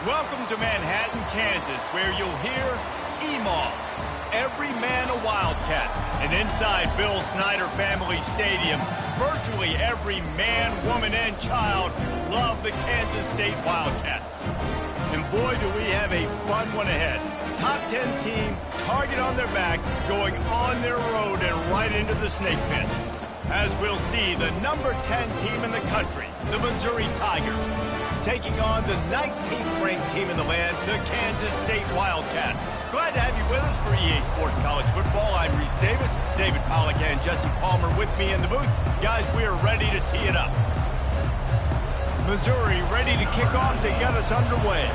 Welcome to Manhattan, Kansas, where you'll hear EMAW, every man a Wildcat. And inside Bill Snyder Family Stadium, virtually every man, woman, and child love the Kansas State Wildcats. And boy, do we have a fun one ahead. Top 10 team, target on their back, going on their road and right into the snake pit. As we'll see, the number 10 team in the country, the Missouri Tigers, taking on the 19th ranked team in the land, the Kansas State Wildcats. Glad to have you with us for EA Sports College Football. I'm Reese Davis, David Pollack and Jesse Palmer with me in the booth. Guys, we are ready to tee it up. Missouri ready to kick off to get us underway.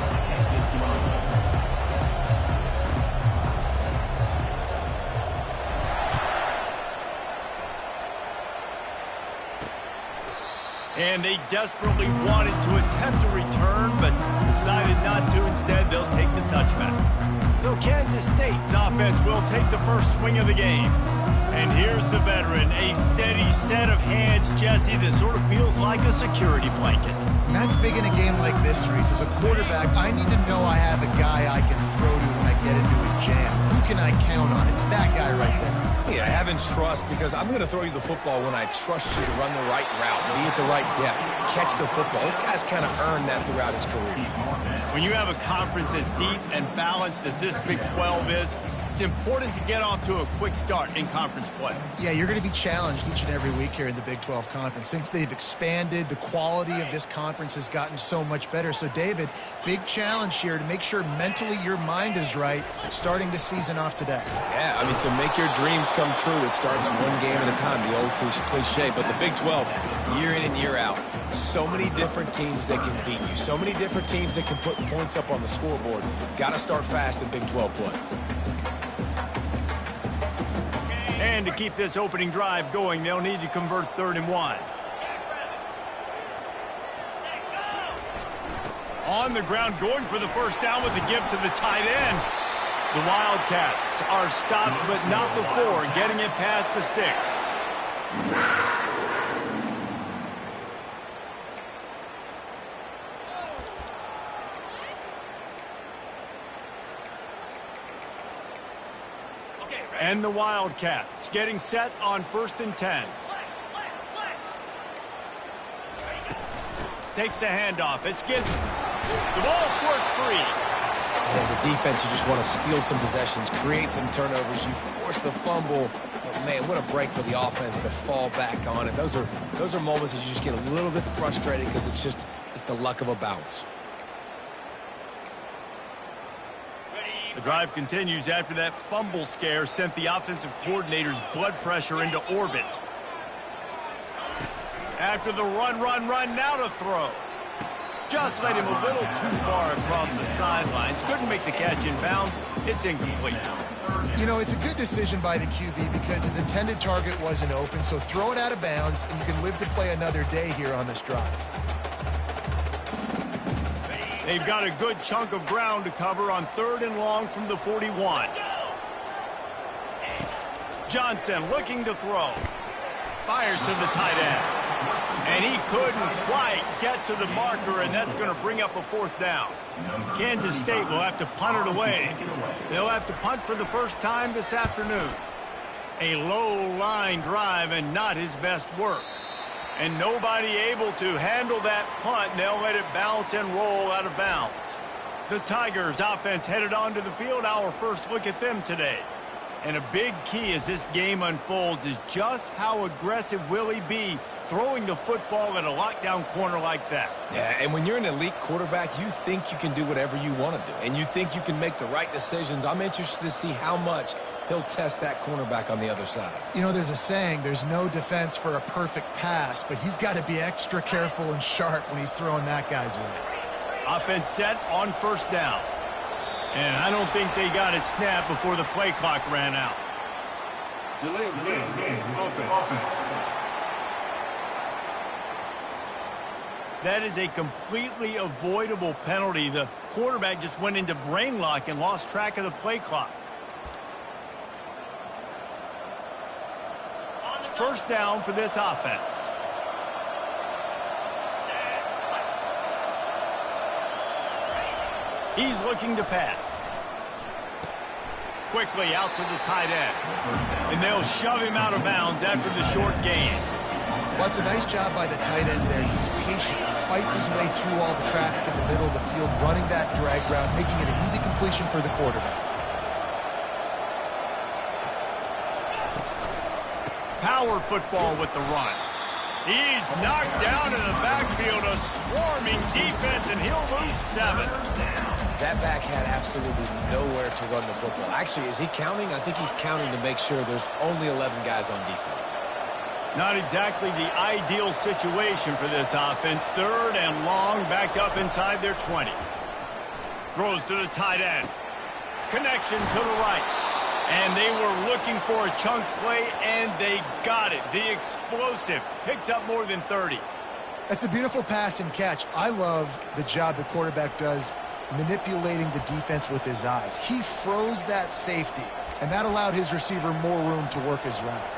And they desperately wanted to attempt a return, but decided not to. Instead, they'll take the touchback. So Kansas State's offense will take the first swing of the game. And here's the veteran, a steady set of hands, Jesse, that sort of feels like a security blanket. And that's big in a game like this, Reese. As a quarterback, I need to know I have a guy I can throw to when I get into a jam. Who can I count on? It's that guy right there. Yeah, having trust, because I'm going to throw you the football when I trust you to run the right route, be at the right depth, catch the football. This guy's kind of earned that throughout his career. When you have a conference as deep and balanced as this Big 12 is, it's important to get off to a quick start in conference play. Yeah, you're going to be challenged each and every week here in the Big 12 Conference. Since they've expanded, the quality of this conference has gotten so much better. So, David, big challenge here to make sure mentally your mind is right starting the season off today. Yeah, I mean, to make your dreams come true, it starts one game at a time, the old cliche. But the Big 12, year in and year out, so many different teams that can beat you, so many different teams that can put points up on the scoreboard. Got to start fast in Big 12 play. And to keep this opening drive going, they'll need to convert 3rd and 1. On the ground, going for the first down with the give to the tight end. The Wildcats are stopped, but not before getting it past the sticks. And the Wildcats getting set on 1st and 10. Takes the handoff. It's Giddens. The ball squirts free. And as a defense, you just want to steal some possessions, create some turnovers. You force the fumble. But man, what a break for the offense to fall back on it. Those are moments that you just get a little bit frustrated because it's the luck of a bounce. The drive continues after that fumble scare sent the offensive coordinator's blood pressure into orbit. After the run, now to throw. Just led him a little too far across the sidelines. Couldn't make the catch in bounds. It's incomplete. You know, it's a good decision by the QB because his intended target wasn't open, so throw it out of bounds, and you can live to play another day here on this drive. They've got a good chunk of ground to cover on 3rd and long from the 41. Johnson looking to throw. Fires to the tight end. And he couldn't quite get to the marker, and that's going to bring up a 4th down. Kansas State will have to punt it away. They'll have to punt for the first time this afternoon. A low-line drive and not his best work. And nobody able to handle that punt. They'll let it bounce and roll out of bounds. The Tigers offense headed onto the field. Our first look at them today. And a big key as this game unfolds is just how aggressive will he be throwing the football at a lockdown corner like that. Yeah, and when you're an elite quarterback, you think you can do whatever you want to do. And you think you can make the right decisions. I'm interested to see how much he'll test that cornerback on the other side. You know, there's a saying, there's no defense for a perfect pass, but he's got to be extra careful and sharp when he's throwing that guy's way. Offense set on 1st down. And I don't think they got it snapped before the play clock ran out. Delay of game. Offense. That is a completely avoidable penalty. The quarterback just went into brain lock and lost track of the play clock. 1st down for this offense. He's looking to pass. Quickly out to the tight end. And they'll shove him out of bounds after the short gain. Well, it's a nice job by the tight end there. He's patient. He fights his way through all the traffic in the middle of the field, running that drag route, making it an easy completion for the quarterback. Power football with the run. He's knocked down in the backfield, a swarming defense, and he'll lose 7. That back had absolutely nowhere to run the football. Actually, is he counting? I think he's counting to make sure there's only 11 guys on defense. Not exactly the ideal situation for this offense. 3rd and long, backed up inside their 20. Throws to the tight end. Connection to the right. And they were looking for a chunk play, and they got it. The explosive picks up more than 30. That's a beautiful pass and catch. I love the job the quarterback does manipulating the defense with his eyes. He froze that safety, and that allowed his receiver more room to work his route.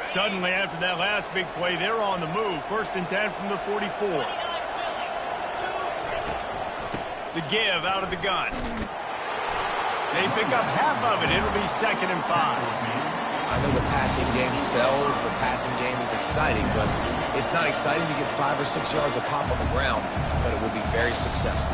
Suddenly, after that last big play, they're on the move. 1st and 10 from the 44. The give out of the gun. They pick up half of it. It'll be 2nd and 5. I know the passing game sells, the passing game is exciting, but it's not exciting to get 5 or 6 yards of pop on the ground, but it will be very successful.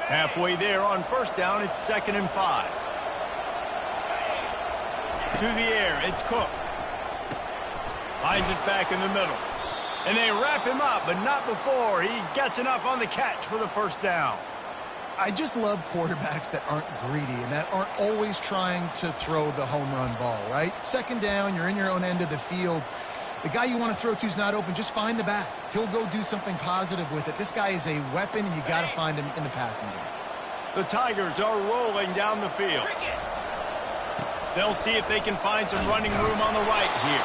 Halfway there on 1st down, it's 2nd and 5. To the air, it's Cook. Finds us back in the middle. And they wrap him up, but not before he gets enough on the catch for the 1st down. I just love quarterbacks that aren't greedy and that aren't always trying to throw the home run ball, right? 2nd down, you're in your own end of the field. The guy you want to throw to is not open. Just find the back. He'll go do something positive with it. This guy is a weapon, and you got to find him in the passing game. The Tigers are rolling down the field. They'll see if they can find some running room on the right here.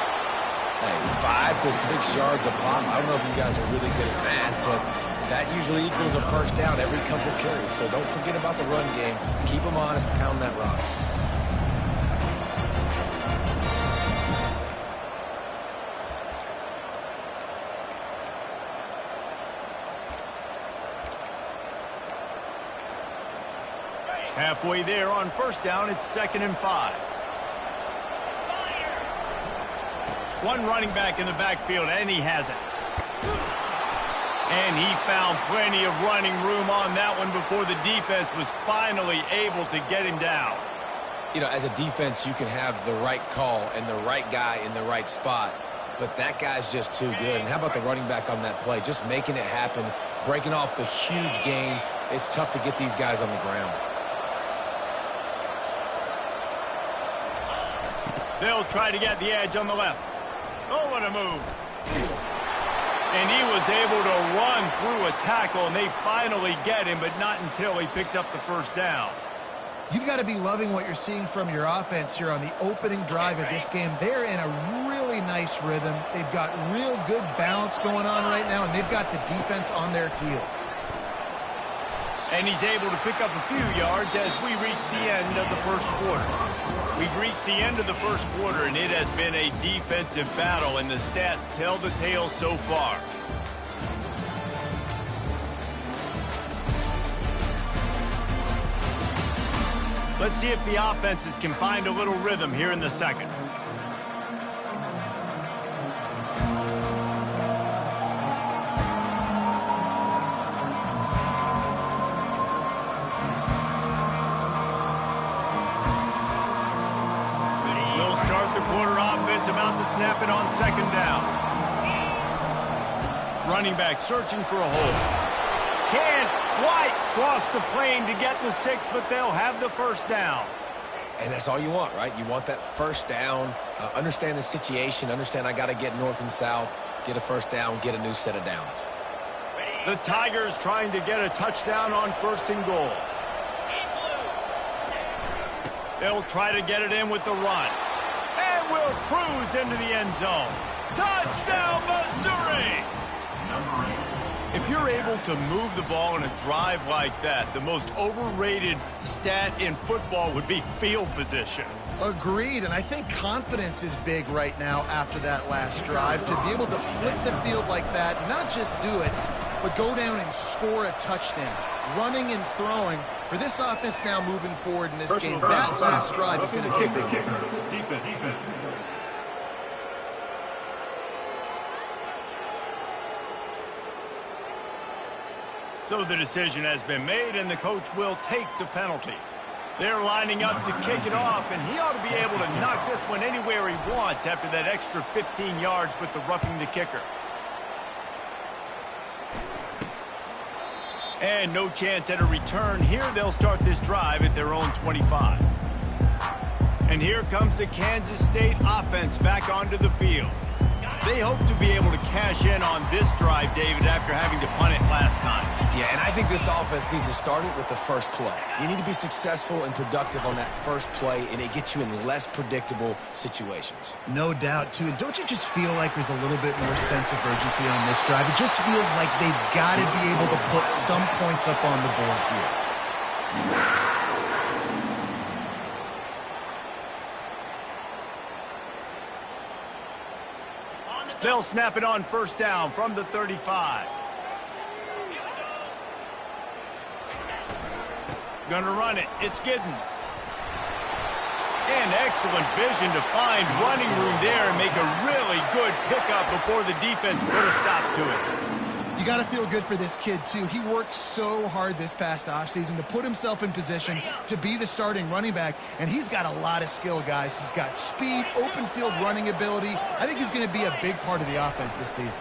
Hey, 5 to 6 yards a pop. I don't know if you guys are really good at math, but that usually equals a 1st down every couple carries. So don't forget about the run game. Keep them honest, pound that rock. Halfway there on 1st down, it's 2nd and 5. One running back in the backfield, and he has it. And he found plenty of running room on that one before the defense was finally able to get him down. You know, as a defense, you can have the right call and the right guy in the right spot, but that guy's just too good. And how about the running back on that play? Just making it happen, breaking off the huge gain. It's tough to get these guys on the ground. They'll try to get the edge on the left. Oh, what a move. And he was able to run through a tackle, and they finally get him, but not until he picks up the 1st down. You've got to be loving what you're seeing from your offense here on the opening drive of this game. They're in a really nice rhythm. They've got real good balance going on right now, and they've got the defense on their heels. And he's able to pick up a few yards as we reach the end of the 1st quarter. We've reached the end of the 1st quarter, and it has been a defensive battle, and the stats tell the tale so far. Let's see if the offenses can find a little rhythm here in the 2nd. About to snap it on 2nd down. Running back searching for a hole. Can't quite cross the plane to get the 6, but they'll have the 1st down. And that's all you want, right? You want that 1st down, understand the situation, understand I got to get north and south, get a 1st down, get a new set of downs. The Tigers trying to get a touchdown on 1st and goal. They'll try to get it in with the run. And will cruise into the end zone. Touchdown, Missouri! If you're able to move the ball in a drive like that, the most overrated stat in football would be field position. Agreed, and I think confidence is big right now after that last drive. To be able to flip the field like that, not just do it, but go down and score a touchdown. Running and throwing. For this offense now moving forward in this game, that last drive is going to kick the difference. Defense. So the decision has been made, and the coach will take the penalty. They're lining up to kick it off, and he ought to be able to knock this one anywhere he wants after that extra 15 yards with the roughing the kicker. And no chance at a return here. They'll start this drive at their own 25. And here comes the Kansas State offense back onto the field. They hope to be able to cash in on this drive, David, after having to punt it last time. Yeah, and I think this offense needs to start it with the first play. You need to be successful and productive on that first play, and it gets you in less predictable situations. No doubt, too. And don't you just feel like there's a little bit more sense of urgency on this drive? It just feels like they've got to be able to put some points up on the board here. They'll snap it on first down from the 35. Gonna run it. It's Giddens. And excellent vision to find running room there and make a really good pickup before the defense put a stop to it. You got to feel good for this kid, too. He worked so hard this past offseason to put himself in position to be the starting running back, and he's got a lot of skill, guys. He's got speed, open field running ability. I think he's going to be a big part of the offense this season.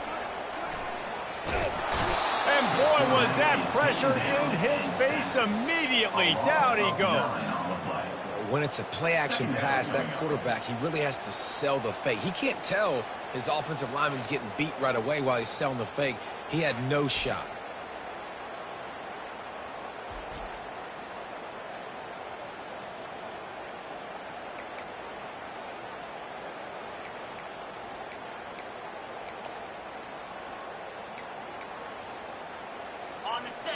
And boy, was that pressure in his face immediately. Down he goes. When it's a play-action pass, that quarterback, he really has to sell the fake. He can't tell his offensive lineman's getting beat right away while he's selling the fake. He had no shot.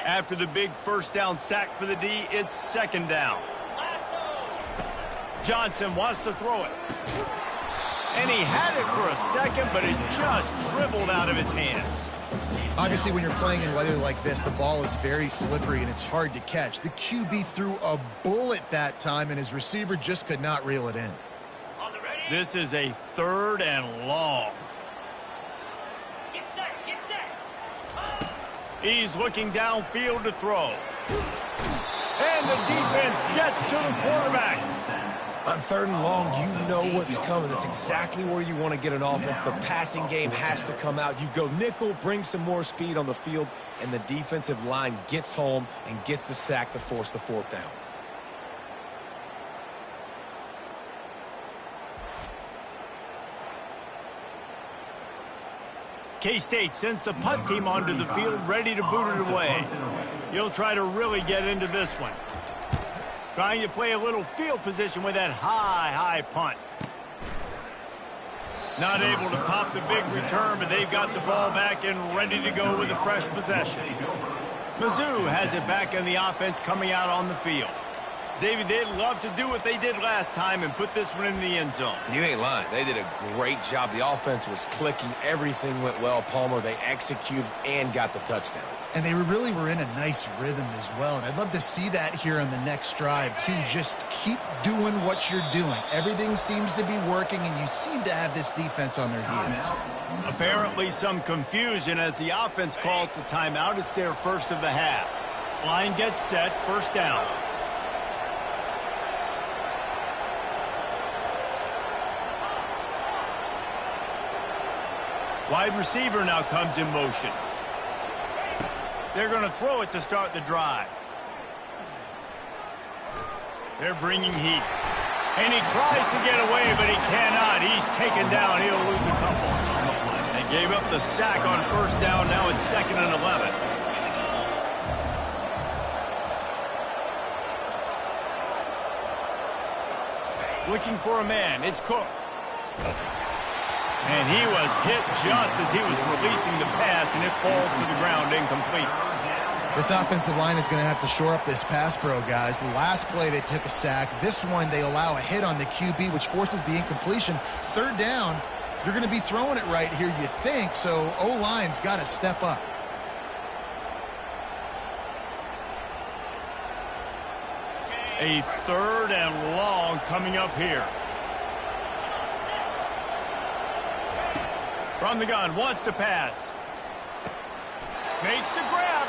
After the big first down sack for the D, it's second down. Johnson wants to throw it. And he had it for a second, but it just dribbled out of his hands. Obviously, when you're playing in weather like this, the ball is very slippery and it's hard to catch. The QB threw a bullet that time, and his receiver just could not reel it in. This is a 3rd and long. Get set. He's looking downfield to throw. And the defense gets to the quarterback. On 3rd and long, you know what's coming. That's exactly where you want to get an offense. The passing game has to come out. You go nickel, bring some more speed on the field, and the defensive line gets home and gets the sack to force the 4th down. K-State sends the punt team onto the field, ready to boot it away. He'll try to really get into this one. Trying to play a little field position with that high punt. Not able to pop the big return, but they've got the ball back and ready to go with a fresh possession. Mizzou has it back in the offense coming out on the field. David, they'd love to do what they did last time and put this one in the end zone. You ain't lying. They did a great job. The offense was clicking. Everything went well. Palmer, they executed and got the touchdown. And they really were in a nice rhythm as well. And I'd love to see that here on the next drive, too. Just keep doing what you're doing. Everything seems to be working, and you seem to have this defense on their heels. Apparently some confusion as the offense calls the timeout. It's their first of the half. Line gets set, first down. Wide receiver now comes in motion. They're going to throw it to start the drive. They're bringing heat. And he tries to get away, but he cannot. He's taken down. He'll lose a couple. They gave up the sack on first down. Now it's 2nd and 11. Looking for a man. It's Cook. And he was hit just as he was releasing the pass, and it falls to the ground incomplete. This offensive line is going to have to shore up this pass pro, guys. The last play they took a sack. This one they allow a hit on the QB, which forces the incompletion. Third down, you're going to be throwing it right here, you think, so O-line's got to step up. A 3rd and long coming up here. From the gun, wants to pass. Makes the grab.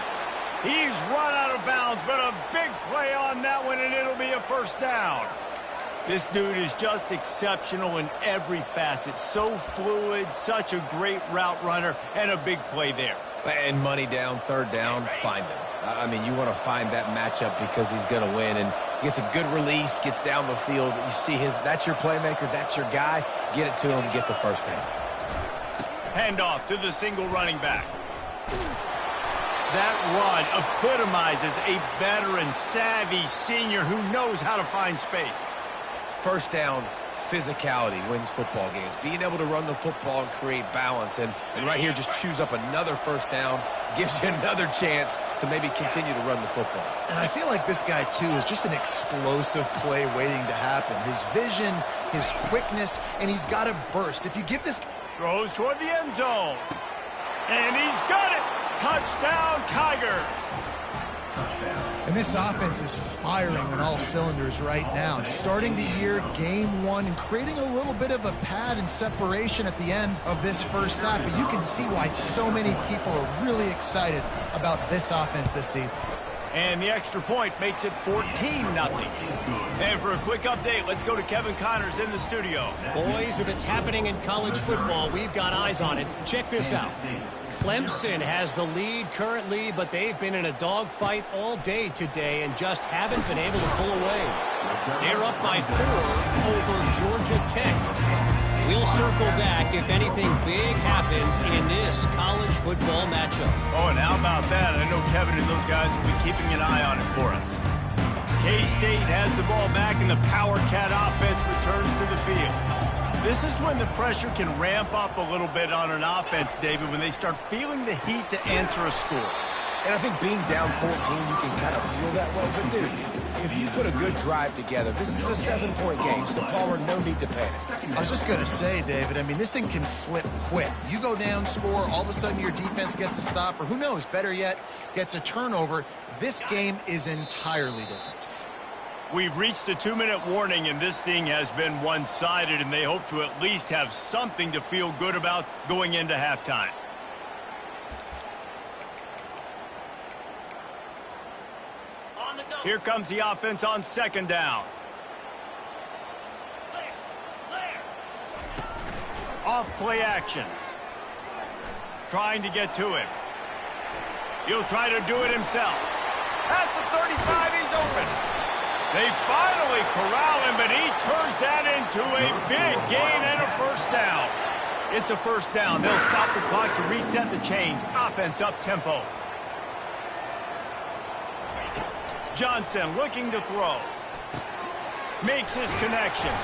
He's run out of bounds, but a big play on that one, and it'll be a first down. This dude is just exceptional in every facet. So fluid, such a great route runner, and a big play there. And money down, 3rd down, find him. I mean, you want to find that matchup because he's going to win, and gets a good release, gets down the field. You see that's your playmaker, that's your guy. Get it to him, get the first down. Handoff to the single running back. That run epitomizes a veteran, savvy senior who knows how to find space. First down, physicality wins football games. Being able to run the football and create balance. And right here, just chews up another first down, gives you another chance to maybe continue to run the football. And I feel like this guy, too, is just an explosive play waiting to happen. His vision, his quickness, and he's got to burst. If you give this... Throws toward the end zone. And he's got it. Touchdown, Tigers. And this offense is firing on all cylinders right now. Starting the year, game 1, and creating a little bit of a pad and separation at the end of this first half. But you can see why so many people are really excited about this offense this season. And the extra point makes it 14-0. And for a quick update, let's go to Kevin Connors in the studio. Boys, if it's happening in college football, we've got eyes on it. Check this out. Clemson has the lead currently, but they've been in a dogfight all day today and just haven't been able to pull away. They're up by 4 over Georgia Tech. We'll circle back if anything big happens in this college football matchup. Oh, and how about that? I know Kevin and those guys will be keeping an eye on it for us. K-State has the ball back, and the Power Cat offense returns to the field. This is when the pressure can ramp up a little bit on an offense, David, when they start feeling the heat to answer a score. And I think being down 14, you can kind of feel that way. But, dude, if you put a good drive together, this is a 7-point game, so Palmer, no need to panic. I was just going to say, David, I mean, this thing can flip quick. You go down, score, all of a sudden your defense gets a stop, or who knows, better yet, gets a turnover. This game is entirely different. We've reached the 2-minute warning, and this thing has been one-sided, and they hope to at least have something to feel good about going into halftime. Here comes the offense on 2nd down. Off play action. Trying to get to him. He'll try to do it himself. At the 35, he's open. They finally corral him, but he turns that into a big gain and a first down. It's a first down. They'll stop the clock to reset the chains. Offense up-tempo. Johnson looking to throw. Makes his connection.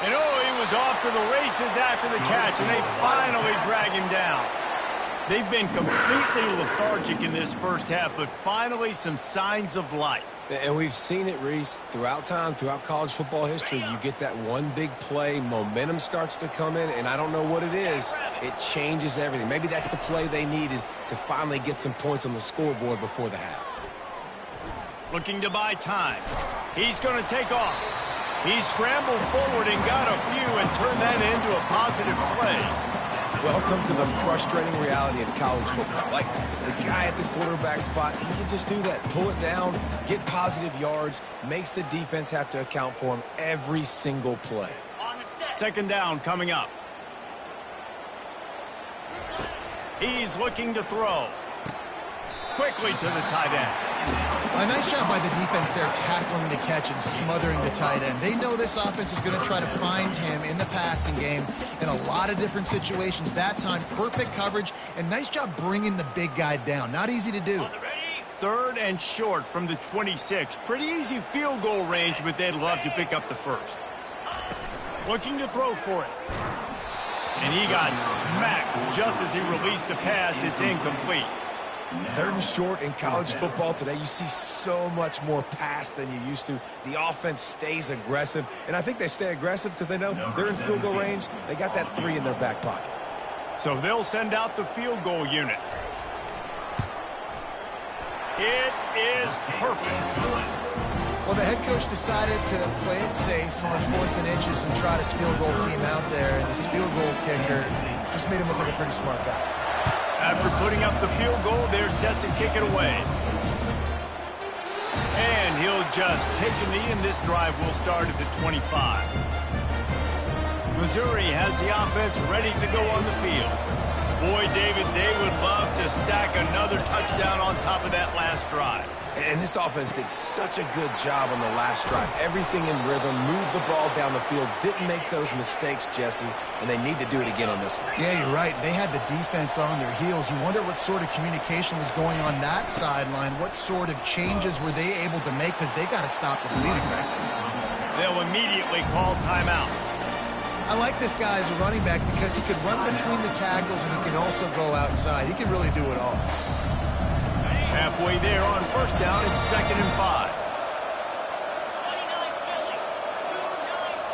And he was off to the races after the catch, and they finally drag him down. They've been completely lethargic in this first half, but finally some signs of life. And we've seen it, Reese, throughout time, throughout college football history. You get that one big play, momentum starts to come in, and I don't know what it is. It changes everything. Maybe that's the play they needed to finally get some points on the scoreboard before the half. Looking to buy time. He's going to take off. He scrambled forward and got a few and turned that into a positive play. Welcome to the frustrating reality of college football. Like, the guy at the quarterback spot, he can just do that. Pull it down, get positive yards, makes the defense have to account for him every single play. 2nd down coming up. He's looking to throw. Quickly to the tight end. A nice job by the defense there tackling the catch and smothering the tight end. They know this offense is going to try to find him in the passing game in a lot of different situations. That time, perfect coverage, and nice job bringing the big guy down. Not easy to do. 3rd and short from the 26. Pretty easy field goal range, but they'd love to pick up the first. Looking to throw for it. And he got smacked just as he released the pass. It's incomplete. 3rd and short in college football today. You see so much more pass than you used to. The offense stays aggressive, and I think they stay aggressive because they know they're in field goal range. They got that 3 in their back pocket. So they'll send out the field goal unit. It is perfect. Well, the head coach decided to play it safe on 4th and inches and trot his field goal team out there, and his field goal kicker just made him look like a pretty smart guy. After putting up the field goal, they're set to kick it away. And he'll just take a knee, and this drive will start at the 25. Missouri has the offense ready to go on the field. Boy, David, they would love to stack another touchdown on top of that last drive. And this offense did such a good job on the last drive. Everything in rhythm, moved the ball down the field, didn't make those mistakes, Jesse, and they need to do it again on this one. Yeah, you're right. They had the defense on their heels. You wonder what sort of communication was going on that sideline. What sort of changes were they able to make, because they got to stop the bleeding back there. They'll immediately call timeout. I like this guy as a running back because he could run between the tackles and he can also go outside. He can really do it all. Halfway there on 1st down, it's 2nd and 5. 29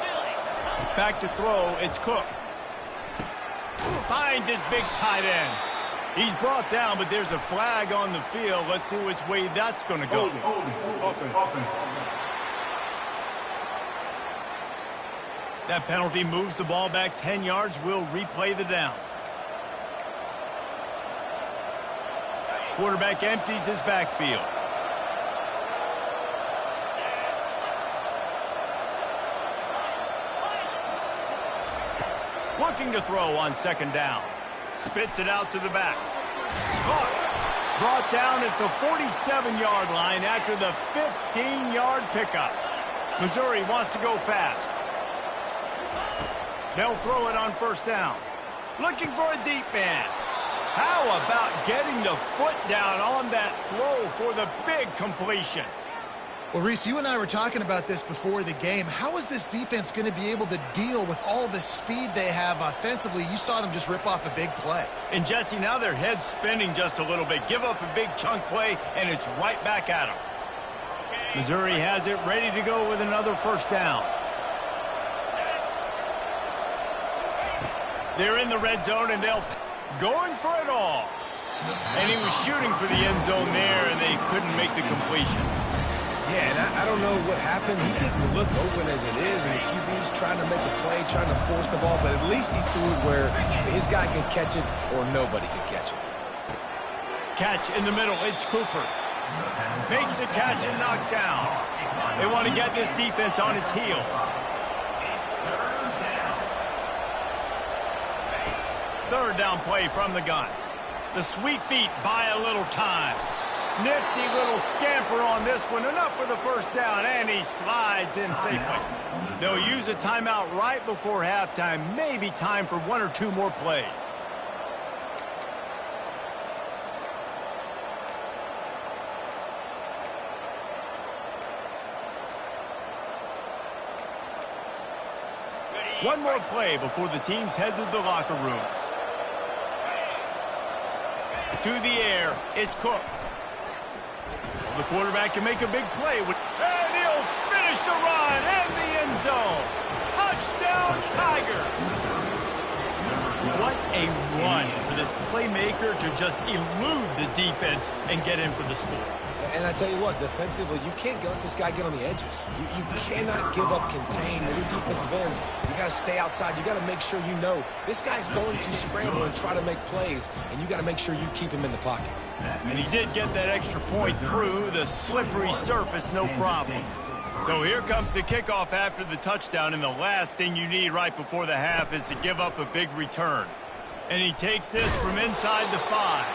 Philly. Back to throw, it's Cook. Finds his big tight end. He's brought down, but there's a flag on the field. Let's see which way that's going to go. Offense. That penalty moves the ball back 10 yards. We'll replay the down. Quarterback empties his backfield. Looking to throw on 2nd down. Spits it out to the back. Caught. Brought down at the 47-yard line after the 15-yard pickup. Missouri wants to go fast. They'll throw it on 1st down. Looking for a deep man. How about getting the foot down on that throw for the big completion? Well, Reese, you and I were talking about this before the game. How is this defense going to be able to deal with all the speed they have offensively? You saw them just rip off a big play. And, Jesse, now their head's spinning just a little bit. Give up a big chunk play, and it's right back at them. Missouri has it ready to go with another 1st down. They're in the red zone, and they'll going for it all. And he was shooting for the end zone there, and they couldn't make the completion. Yeah, and I don't know what happened. He didn't look open as it is, and the QB's trying to make a play, trying to force the ball, but at least he threw it where his guy can catch it or nobody can catch it. Catch in the middle. It's Cooper. Makes the catch and knocked down. They want to get this defense on its heels. 3rd down play from the gun. The sweet feet buy a little time. Nifty little scamper on this one. Enough for the 1st down, and he slides in safely. They'll use a timeout right before halftime. Maybe time for 1 or 2 more plays. One more play before the teams head to the locker rooms. To the air, it's Cook. The quarterback can make a big play. And he'll finish the run and the end zone. Touchdown, Tigers. What a run for this playmaker to just elude the defense and get in for the score. And I tell you what, defensively, you can't let this guy get on the edges. You cannot give up contain with your defensive ends. You got to stay outside. You got to make sure you know this guy's going to scramble and try to make plays, and you got to make sure you keep him in the pocket. And he did get that extra point through the slippery surface, no problem. So here comes the kickoff after the touchdown, and the last thing you need right before the half is to give up a big return. And he takes this from inside the 5.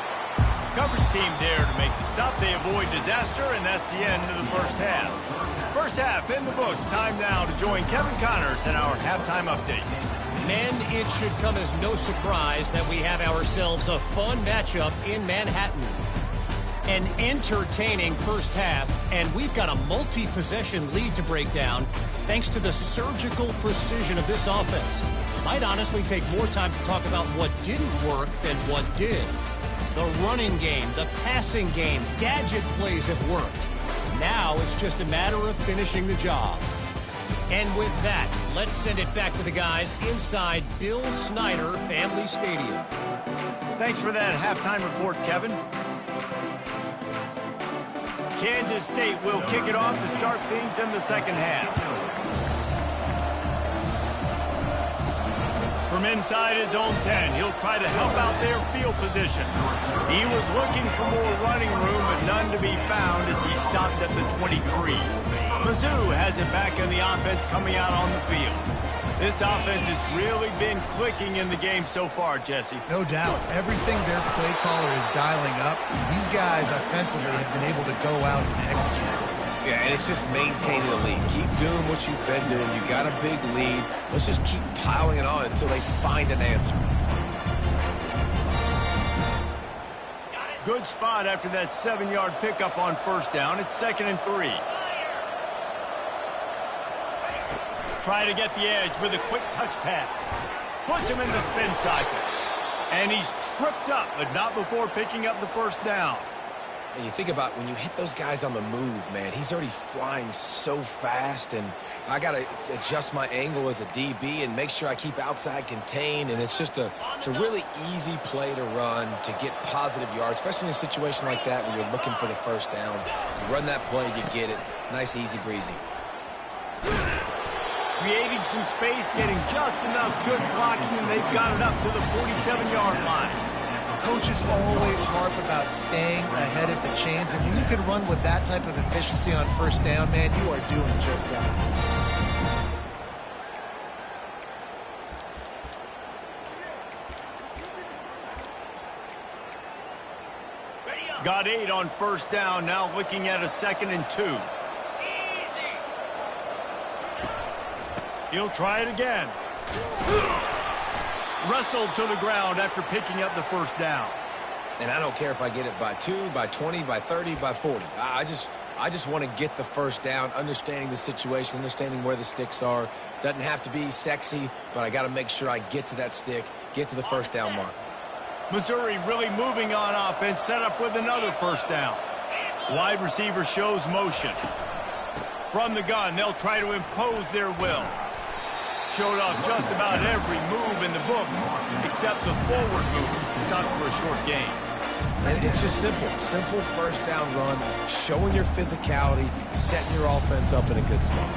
Coverage team there to make the stop. They avoid disaster, and that's the end of the 1st half. 1st half in the books. Time now to join Kevin Connors in our halftime update. Men, it should come as no surprise that we have ourselves a fun matchup in Manhattan. An entertaining 1st half, and we've got a multi-possession lead to break down thanks to the surgical precision of this offense. might honestly take more time to talk about what didn't work than what did. The running game, the passing game, gadget plays have worked. Now it's just a matter of finishing the job. And with that, let's send it back to the guys inside Bill Snyder Family Stadium. Thanks for that halftime report, Kevin. Kansas State will kick it off to start things in the second half. From inside his own 10, he'll try to help out their field position. He was looking for more running room, but none to be found as he stopped at the 23. Mizzou has it back in the offense coming out on the field. This offense has really been clicking in the game so far, Jesse. No doubt. Everything their play caller is dialing up, these guys offensively have been able to go out and execute. Yeah, and it's just maintaining the lead. Keep doing what you've been doing. You got a big lead. Let's just keep piling it on until they find an answer. Good spot after that 7-yard pickup on first down. It's 2nd and 3. Try to get the edge with a quick touch pass. Puts him in the spin cycle. And he's tripped up, but not before picking up the first down. And you think about when you hit those guys on the move, man, he's already flying so fast, and I got to adjust my angle as a DB and make sure I keep outside contained, and it's just a really easy play to run to get positive yards, especially in a situation like that where you're looking for the first down. You run that play, you get it. Nice, easy, breezy. Creating some space, getting just enough good blocking, and they've got it up to the 47-yard line. Coaches always harp about staying ahead of the chains, and when you can run with that type of efficiency on first down, man, you are doing just that. Got 8 on first down, now looking at a 2nd and 2. He'll try it again. Wrestled to the ground after picking up the first down. And I don't care if I get it by 2, by 20, by 30, by 40. I just want to get the first down, understanding the situation, understanding where the sticks are. Doesn't have to be sexy, but I got to make sure I get to that stick, get to the first down mark. Missouri really moving on offense, set up with another first down. Wide receiver shows motion. From the gun, they'll try to impose their will. Showed off just about every move in the book, except the forward move. Stopped for a short gain. And it's just simple. Simple first down run, showing your physicality, setting your offense up in a good spot.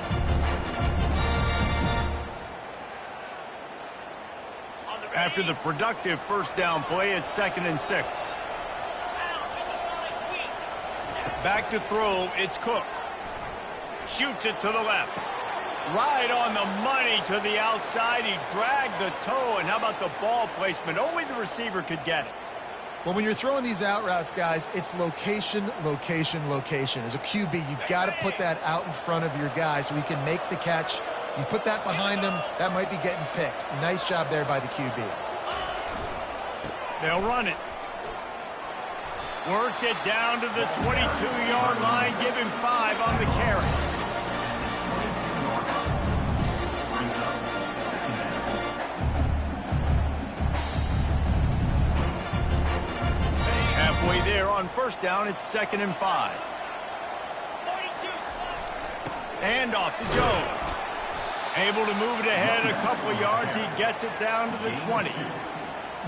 After the productive first down play, it's 2nd and 6. Back to throw, it's Cook. Shoots it to the left. Right on the money to the outside. He dragged the toe, and how about the ball placement? Only the receiver could get it. Well, when you're throwing these out routes, guys, it's location, location, location. As a QB, you've got to put that out in front of your guy so he can make the catch. You put that behind him, that might be getting picked. Nice job there by the QB. They'll run it. Worked it down to the 22-yard line. Give him 5 on the carry. Halfway there on first down, it's 2nd and 5. And off to Jones. Able to move it ahead a couple of yards. He gets it down to the 20.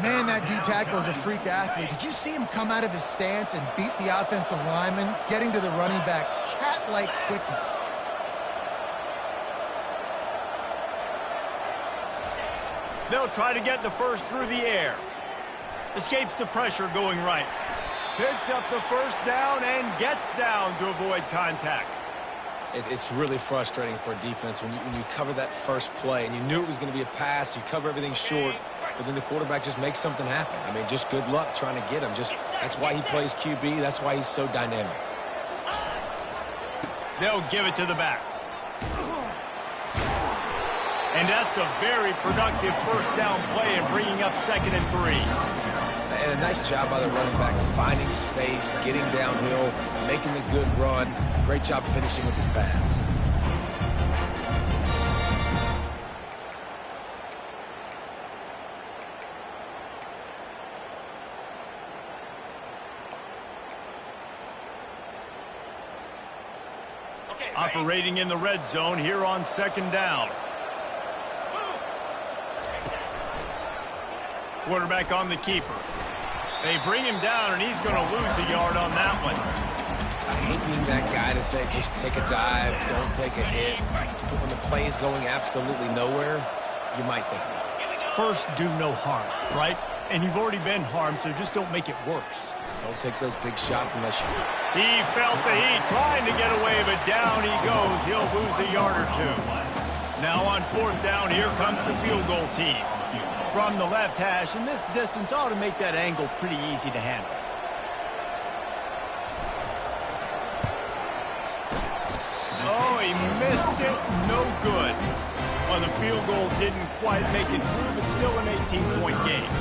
Man, that D-tackle is a freak athlete. Did you see him come out of his stance and beat the offensive lineman, getting to the running back? Cat-like quickness. They'll try to get the first through the air. Escapes the pressure going right. Picks up the first down and gets down to avoid contact. It's really frustrating for a defense when you cover that first play and you knew it was going to be a pass, you cover everything short, but then the quarterback just makes something happen. I mean, just good luck trying to get him. That's why he plays QB. That's why he's so dynamic. They'll give it to the back. And that's a very productive first down play and bringing up 2nd and 3. And a nice job by the running back, finding space, getting downhill, making the good run. Great job finishing with his pads. Operating in the red zone here on second down. Quarterback on the keeper. They bring him down, and he's going to lose a yard on that one. I hate being that guy to say just take a dive, don't take a hit. But when the play is going absolutely nowhere, you might think about it. First, do no harm, right? And you've already been harmed, so just don't make it worse. Don't take those big shots unless you... He felt the heat, trying to get away, but down he goes. He'll lose a yard or two. Now on fourth down, here comes the field goal team. From the left hash, and this distance ought to make that angle pretty easy to handle. Oh, he missed it. No good. Well, the field goal didn't quite make it through, but still an 18-point game.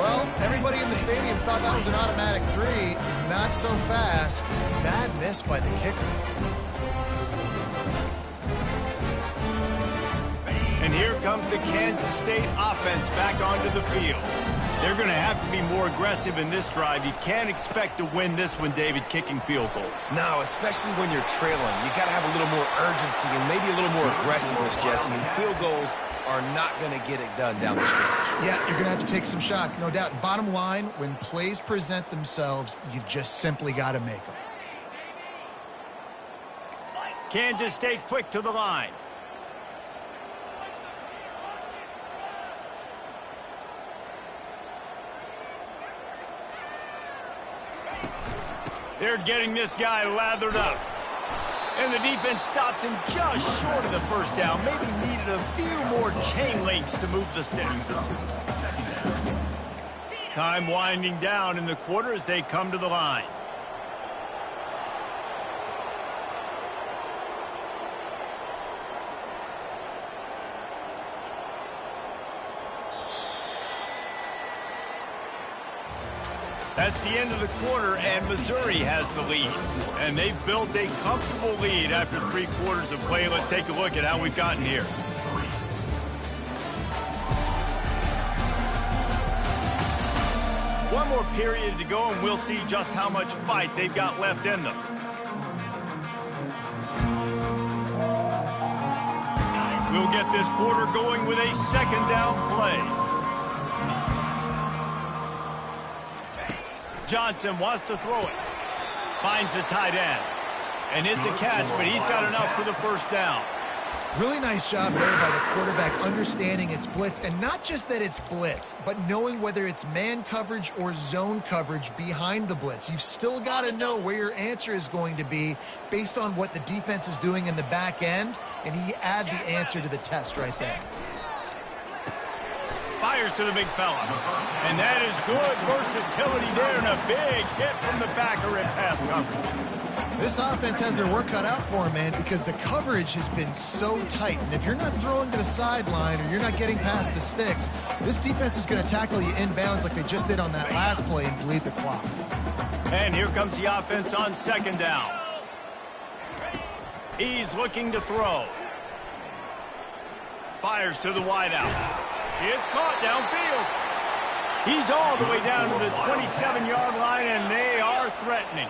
Well, everybody in the stadium thought that was an automatic 3. Not so fast. Bad miss by the kicker. And here comes the Kansas State offense back onto the field. They're going to have to be more aggressive in this drive. You can't expect to win this one, David, kicking field goals. No, especially when you're trailing. You got to have a little more urgency and maybe a little more aggressiveness, Jesse. And field goals are not going to get it done down the stretch. Yeah, you're going to have to take some shots, no doubt. Bottom line, when plays present themselves, you've just simply got to make them. Kansas State quick to the line. They're getting this guy lathered up. And the defense stops him just short of the first down. Maybe needed a few more chain links to move the sticks. Time winding down in the quarter as they come to the line. That's the end of the quarter, and Missouri has the lead. And they've built a comfortable lead after 3 quarters of play. Let's take a look at how we've gotten here. One more period to go, and we'll see just how much fight they've got left in them. We'll get this quarter going with a second down play. Johnson wants to throw it. Finds the tight end. And it's a catch, but he's got enough for the first down. Really nice job there by the quarterback understanding it's blitz, and not just that it's blitz, but knowing whether it's man coverage or zone coverage behind the blitz. You've still got to know where your answer is going to be based on what the defense is doing in the back end, and he add the answer to the test right there. Fires to the big fella. And that is good versatility there, and a big hit from the backer in pass coverage. This offense has their work cut out for them, man, because the coverage has been so tight. And if you're not throwing to the sideline or you're not getting past the sticks, this defense is going to tackle you inbounds like they just did on that last play and bleed the clock. And here comes the offense on second down. He's looking to throw. Fires to the wideout. It's caught downfield. He's all the way down to the 27-yard line, and they are threatening.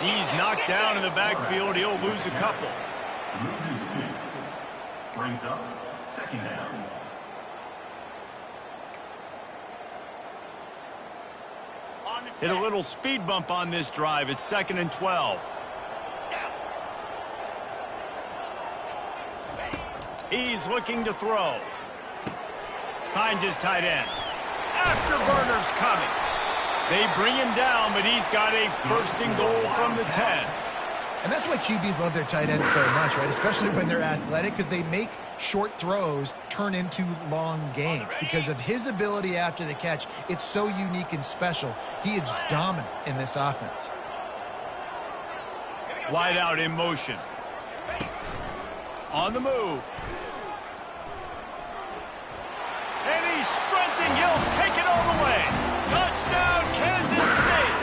He's knocked down in the backfield. He'll lose a couple. Loses 2. Brings up second down. Hit a little speed bump on this drive. It's 2nd and 12. He's looking to throw. Finds his tight end. Afterburner's coming. They bring him down, but he's got a 1st and goal from the 10. And that's why QBs love their tight ends so much, right? Especially when they're athletic, because they make short throws turn into long gains. Because of his ability after the catch, it's so unique and special. He is dominant in this offense. Wide out in motion. On the move. And he's sprinting. He'll take it all the way. Touchdown, Kansas State.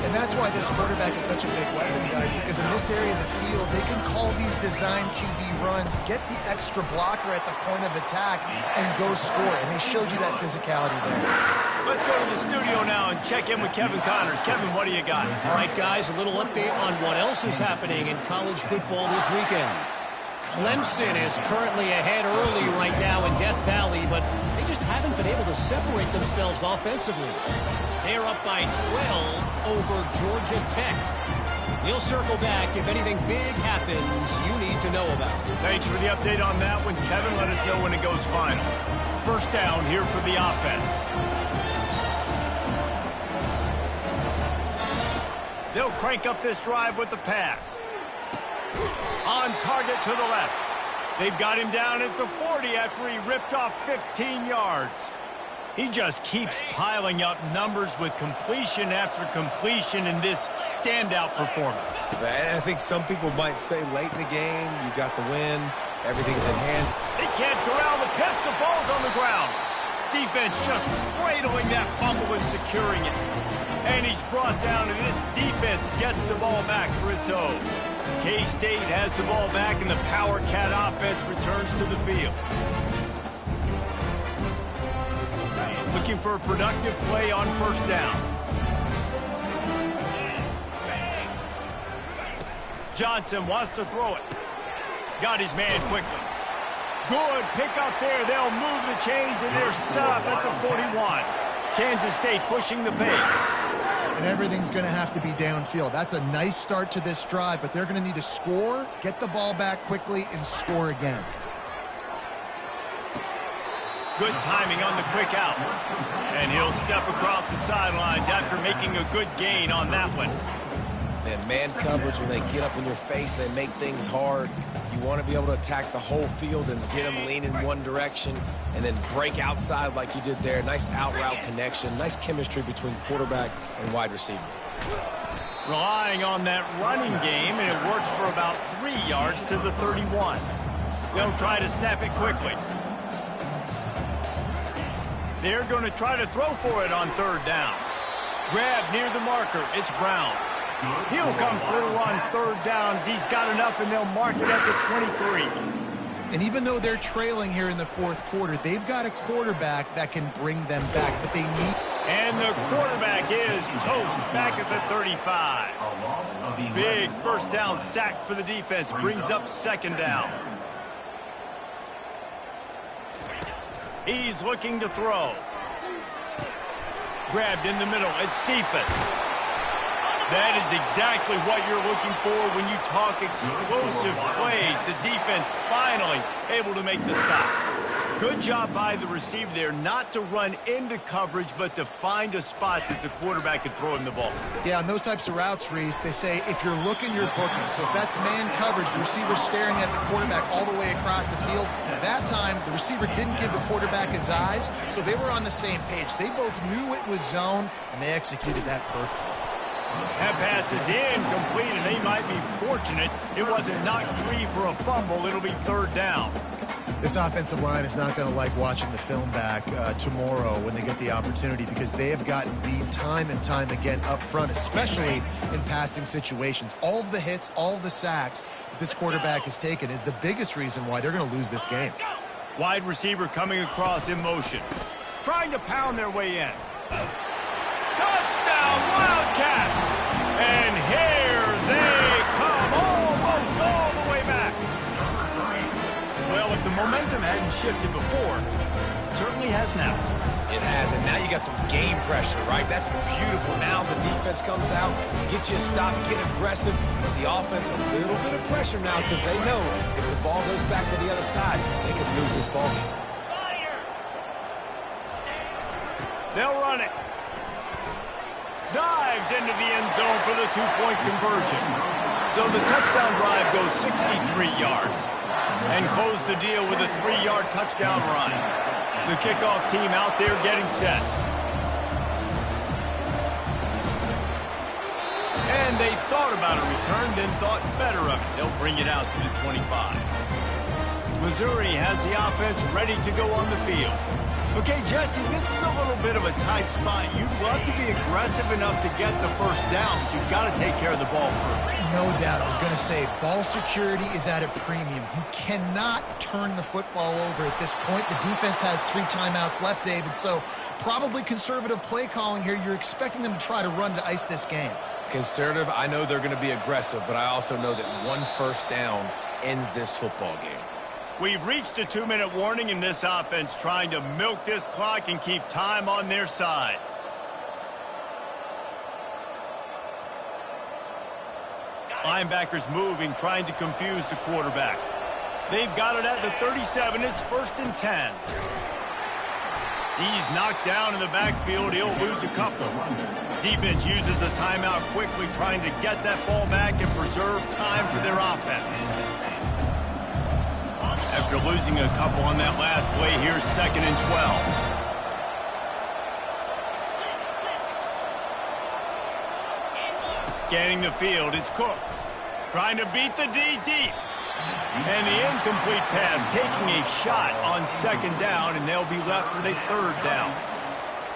And And that's why this quarterback is such a big weapon, guys, because in this area of the field, they can call these design QB runs, get the extra blocker at the point of attack, and go score. And they showed you that physicality there. Let's go to the studio now and check in with Kevin Connors. Kevin, what do you got? All right, guys, a little update on what else is happening in college football this weekend. Clemson is currently ahead early right now in Death Valley, but they just haven't been able to separate themselves offensively. They're up by 12 over Georgia Tech. We'll circle back if anything big happens you need to know about. Thanks for the update on that one, Kevin. Let us know when it goes final. First down here for the offense. They'll crank up this drive with the pass. On target to the left. They've got him down at the 40 after he ripped off 15 yards. He just keeps piling up numbers with completion after completion in this standout performance. And I think some people might say late in the game, you got the win, everything's in hand. He can't corral the pitch, the ball's on the ground. Defense just cradling that fumble and securing it. And he's brought down, and this defense gets the ball back for its own. K-State has the ball back, and the Power Cat offense returns to the field. Looking for a productive play on first down. Johnson wants to throw it. Got his man quickly. Good pick up there. They'll move the chains, and they're set up at the 41. Kansas State pushing the pace. And everything's going to have to be downfield. That's a nice start to this drive, but they're going to need to score, get the ball back quickly, and score again. Good timing on the quick out. And he'll step across the sidelines after making a good gain on that one. And man coverage, when they get up in your face, they make things hard. You want to be able to attack the whole field and get them lean in one direction and then break outside like you did there. Nice out route connection, nice chemistry between quarterback and wide receiver. Relying on that running game, and it works for about 3 yards to the 31. They'll try to snap it quickly. They're going to try to throw for it on third down. Grab near the marker. It's Brown. He'll come through on third down as he's got enough, and they'll mark it at the 23. And even though they're trailing here in the fourth quarter, they've got a quarterback that can bring them back, but they need... And the quarterback is toast back at the 35. Big first down sack for the defense. Brings up second down. He's looking to throw. Grabbed in the middle. It's Cephas. That is exactly what you're looking for when you talk explosive plays. The defense finally able to make the stop. Good job by the receiver there not to run into coverage, but to find a spot that the quarterback could throw him the ball. Yeah, on those types of routes, Reese, they say if you're looking, you're booking. So if that's man coverage, the receiver's staring at the quarterback all the way across the field. That time, the receiver didn't give the quarterback his eyes, so they were on the same page. They both knew it was zone, and they executed that perfectly. That pass is incomplete, and they might be fortunate it wasn't knocked free for a fumble. It'll be third down. This offensive line is not going to like watching the film back tomorrow when they get the opportunity, because they have gotten beat time and time again up front, especially in passing situations. All of the hits, all of the sacks that this quarterback has taken is the biggest reason why they're going to lose this game. Wide receiver coming across in motion. Trying to pound their way in. Touchdown, Wildcats! And here they come, almost all the way back. Well, if the momentum hadn't shifted before, it certainly has now. It has, and now you got some game pressure, right? That's beautiful. Now the defense comes out, get you a stop, get aggressive. But the offense, a little bit of pressure now, because they know if the ball goes back to the other side, they could lose this ball game. They'll run it. Dives into the end zone for the two-point conversion. So the touchdown drive goes 63 yards. And close the deal with a 3-yard touchdown run. The kickoff team out there getting set. And they thought about a return, then thought better of it. They'll bring it out to the 25. Missouri has the offense ready to go on the field. Okay, Jesse, this is a little bit of a tight spot. You'd love to be aggressive enough to get the first down, but you've got to take care of the ball first. No doubt. I was going to say, ball security is at a premium. You cannot turn the football over at this point. The defense has 3 timeouts left, David, so probably conservative play calling here. You're expecting them to try to run to ice this game. Conservative, I know they're going to be aggressive, but I also know that 1 first down ends this football game. We've reached a 2-minute warning in this offense, trying to milk this clock and keep time on their side. Linebackers moving, trying to confuse the quarterback. They've got it at the 37. It's 1st and 10. He's knocked down in the backfield. He'll lose a couple. Defense uses a timeout quickly, trying to get that ball back and preserve time for their offense. After losing a couple on that last play, here's 2nd and 12. Scanning the field, it's Cook. Trying to beat the D deep. And the incomplete pass, taking a shot on 2nd down, and they'll be left with a 3rd down.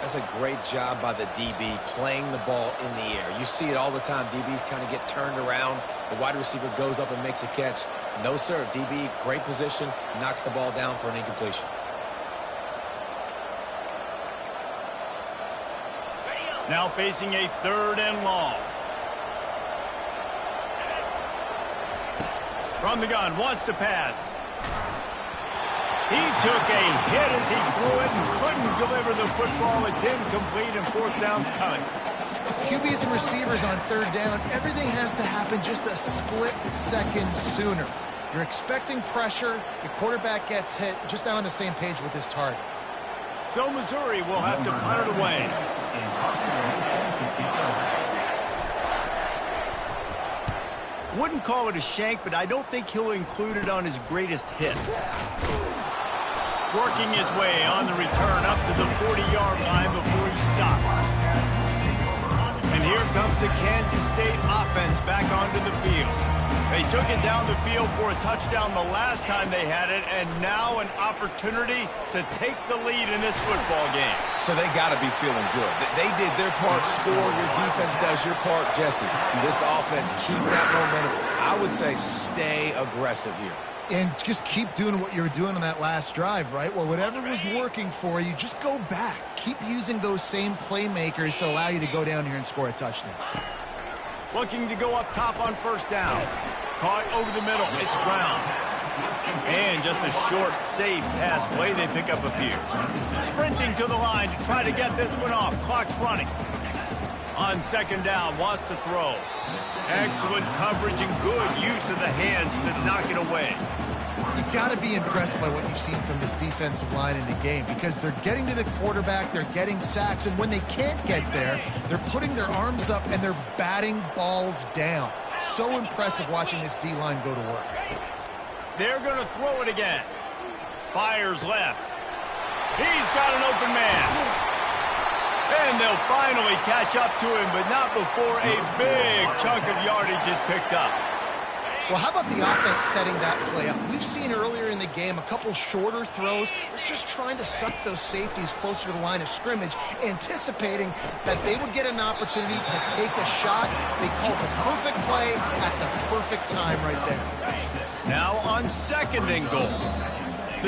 That's a great job by the DB playing the ball in the air. You see it all the time. DBs kind of get turned around. The wide receiver goes up and makes a catch. No, sir. DB, great position, knocks the ball down for an incompletion. Now facing a 3rd and long. From the gun, wants to pass. He took a hit as he threw it and couldn't deliver the football. It's incomplete, and 4th down's coming. QBs and receivers on 3rd down, everything has to happen just a split second sooner. You're expecting pressure, the quarterback gets hit, just not on the same page with his target. So Missouri will have to punt it away. Wouldn't call it a shank, but I don't think he'll include it on his greatest hits. Working his way on the return up to the 40-yard line before he stopped. And here comes the Kansas State offense back onto the field. They took it down the field for a touchdown the last time they had it, and now an opportunity to take the lead in this football game. So they got to be feeling good. They did their part, score. Your defense does your part, Jesse. This offense, keep that momentum. I would say stay aggressive here. And just keep doing what you were doing on that last drive, right? Well, whatever was working for you, just go back. Keep using those same playmakers to allow you to go down here and score a touchdown. Looking to go up top on 1st down. Caught over the middle. It's Brown. And just a short, safe pass play. They pick up a few. Sprinting to the line to try to get this one off. Clock's running. On 2nd down, wants to throw. Excellent coverage and good use of the hands to knock it away. You've got to be impressed by what you've seen from this defensive line in the game, because they're getting to the quarterback, they're getting sacks, and when they can't get there, they're putting their arms up and they're batting balls down. So impressive watching this D-line go to work. They're going to throw it again. Fires left. He's got an open man. And they'll finally catch up to him, but not before a big chunk of yardage is picked up. Well, how about the offense setting that play up? We've seen earlier in the game a couple shorter throws. They're just trying to suck those safeties closer to the line of scrimmage, anticipating that they would get an opportunity to take a shot. They called the perfect play at the perfect time right there. Now on 2nd and goal.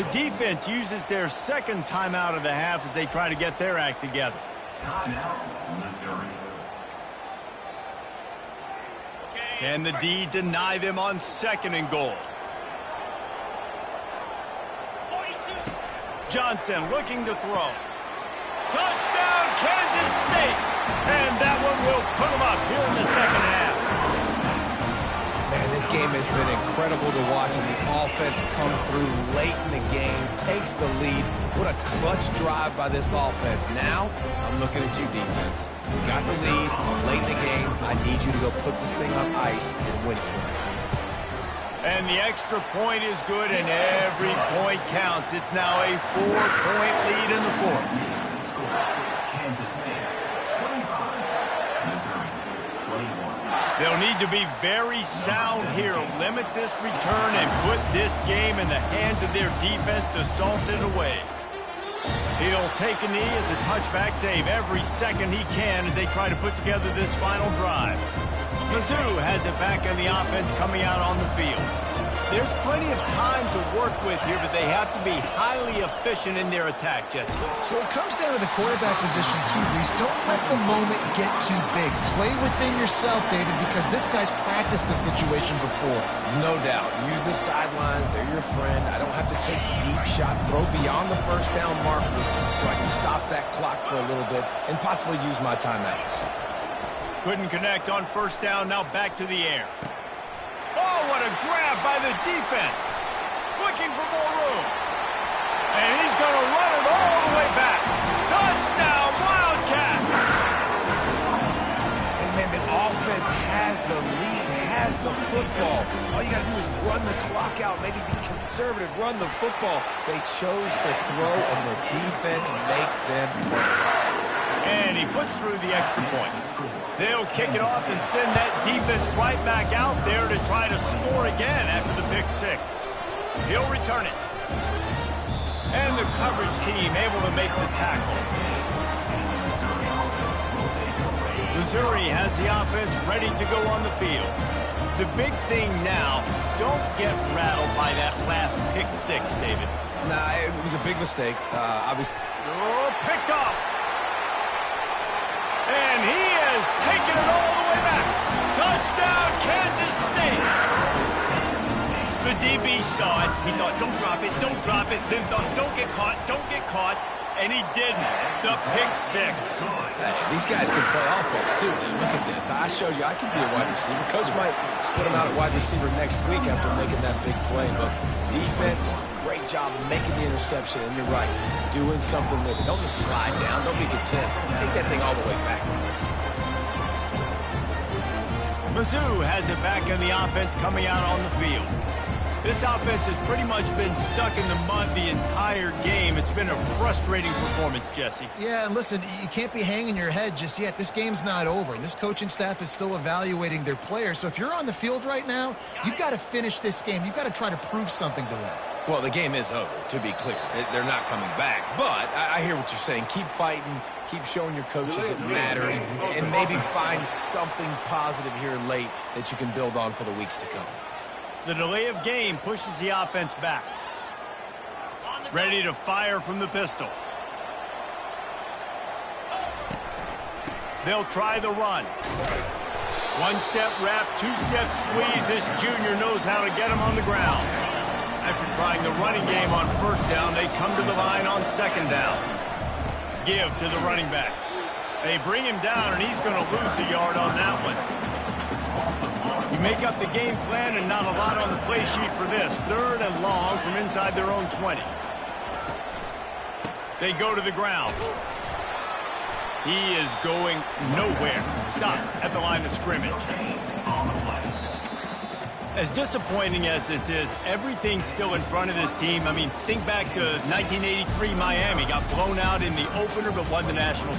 The defense uses their 2nd timeout of the half as they try to get their act together. Can the D deny them on 2nd and goal? Johnson looking to throw. Touchdown, Kansas State! And that one will put them up here in the 2nd half. Man, this game has been incredible to watch, and the offense comes through late in the game, takes the lead. What a clutch drive by this offense. Now, I'm looking at you, defense. You got the lead late in the game. I need you to go put this thing on ice and win it for me. And the extra point is good, and every point counts. It's now a 4-point lead in the 4th. They'll need to be very sound here, limit this return, and put this game in the hands of their defense to salt it away. He'll take a knee as a touchback save every second he can as they try to put together this final drive. Mizzou has it back on the offense coming out on the field. There's plenty of time to work with here, but they have to be highly efficient in their attack, Jesse. So it comes down to the quarterback position too, Reese. Don't let the moment get too big. Play within yourself, David, because this guy's practiced the situation before. No doubt. Use the sidelines. They're your friend. I don't have to take deep shots. Throw beyond the first down marker so I can stop that clock for a little bit and possibly use my timeouts. Couldn't connect on first down. Now back to the air. Oh, what a grab by the defense. Looking for more room. And he's going to run it all the way back. Touchdown, Wildcats! And man, the offense has the lead, has the football. All you got to do is run the clock out, maybe be conservative, run the football. They chose to throw, and the defense makes them play. And he puts through the extra point. They'll kick it off and send that defense right back out there to try to score again after the pick six. He'll return it. And the coverage team able to make the tackle. Missouri has the offense ready to go on the field. The big thing now, don't get rattled by that last pick six, David. Nah, it was a big mistake. Obviously. Oh, picked off. And he has taken it all the way back. Touchdown, Kansas State. The DB saw it. He thought, don't drop it, don't drop it. Then thought, don't get caught, don't get caught. And he didn't. The pick six. Hey, these guys can play offense, too, man. Look at this. I showed you I can be a wide receiver. Coach might split him out at wide receiver next week after making that big play. But defense, great job making the interception. And you're right, doing something with it. Don't just slide down. Don't be content. Take that thing all the way back. Mizzou has it back in the offense coming out on the field. This offense has pretty much been stuck in the mud the entire game. It's been a frustrating performance, Jesse. Yeah, and listen, you can't be hanging your head just yet. This game's not over. This coaching staff is still evaluating their players. So if you're on the field right now, you've got to finish this game. You've got to try to prove something to them. Well, the game is over, to be clear. They're not coming back. But I hear what you're saying. Keep fighting. Keep showing your coaches it matters. And maybe find something positive here late that you can build on for the weeks to come. The delay of game pushes the offense back. Ready to fire from the pistol. They'll try the run. One-step wrap, two-step squeeze. This junior knows how to get him on the ground. After trying the running game on first down, they come to the line on second down. Give to the running back. They bring him down, and he's going to lose a yard on that one. You make up the game plan and not a lot on the play sheet for this. Third and long from inside their own 20. They go to the ground. He is going nowhere. Stop at the line of scrimmage. As disappointing as this is, everything's still in front of this team. I mean, think back to 1983 Miami. Got blown out in the opener but won the national